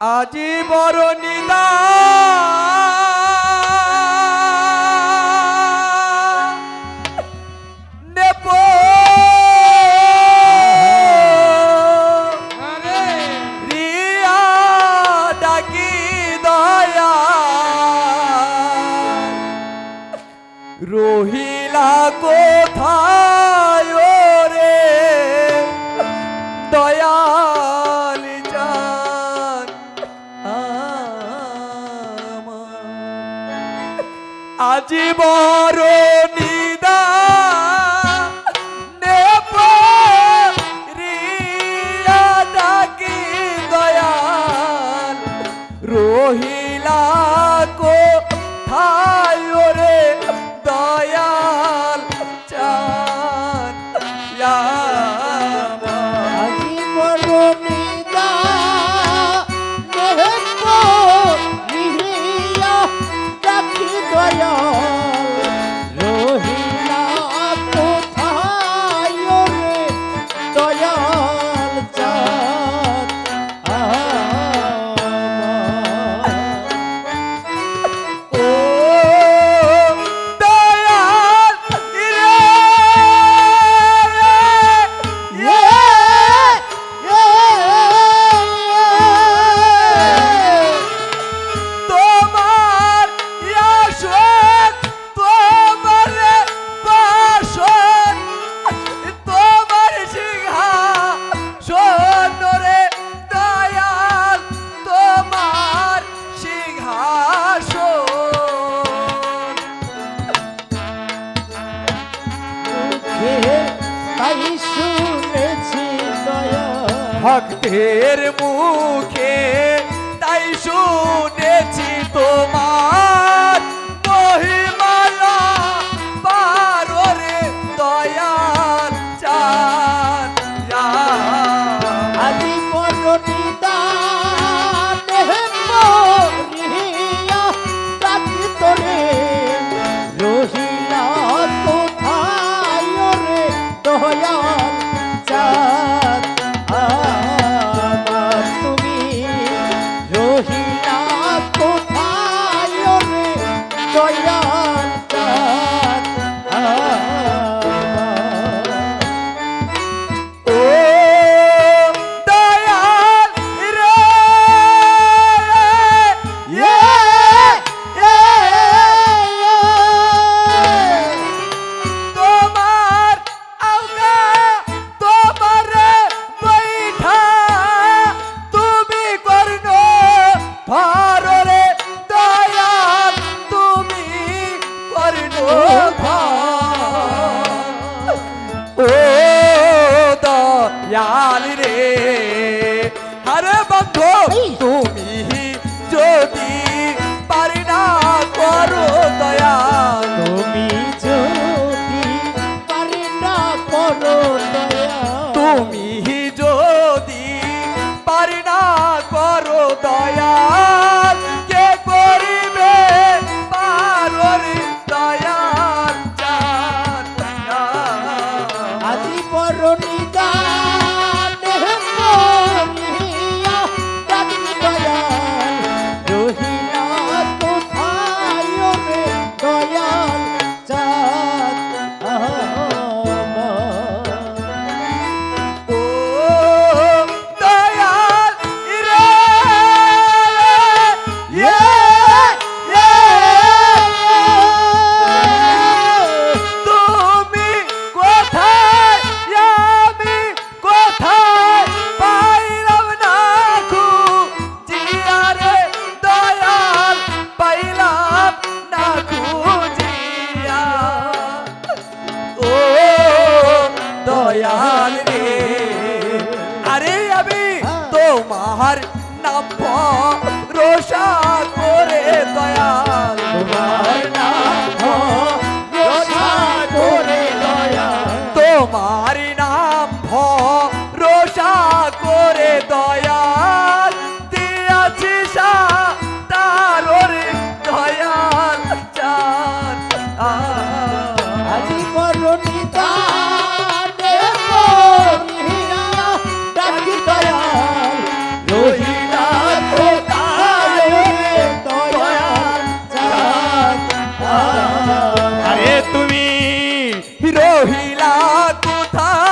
আজি বড় নিদান নেপ রিয়া ডাকি দয়া রহিলা কোথায় রে দয়াল জান আজি বড় নিদান রিয়া ডাকি দয়াল রহিলা কোথায় রে দয়াল চান আজি বড় নিদান রিয়া ডাকি দয়াল রহিলা কোথায় রে দয়াল চাঁদ ও দয়াল রে তোমার আসন তোমার বাসন তোমার সিংহাসন রে দয়াল তোমার সিংহাসন তাই শুনেছি দয়াল ভক্তের মুখে তাই শুনেছি তোমার মহিমালা পারো রে দয়াল চাঁদ আজি বড় নিদান রিয়া ডাকি তোরে রহিলা কোথায় রে দয়াল চাঁদ আমার তুমি রহিলা কোথায় রে দয়াল চাঁদ ও দয়াল রে তোমার আওগা তোমার বৈঠা তুমি করন ধর রে দয়াল তুমি করন ও দয়াল রে আরে বন্ধু তুমি যদি পারি না করো দয়াল তুমি যদি পারি না করো দয়াল তুমি যদি পারি না করো দয়াল কে করিবে পারো রে দয়াল চাঁদ আজি বড় নিদান রিয়া ডাকি দয়াল রহিলা কোথায় রে দয়াল চাঁদ ও দয়াল রে তুমি কোথায় আমি কোথায় পাইলাম না খুঁজিয়া রে দয়াল পাইলাম না খুঁজিয়া ও দয়াল রে আরে আমি তোমার নাম রোশা করে দয়াল তোমার নাম রোশা করে দয়াল তোমার নাম রোশা করে দয়াল দিয়াছি তার রে দয়াল চাঁদ আজি বড় নিদান রিয়া ডাকি দয়াল রহিলা কোথায় আরে তুমি রহিলা কোথায়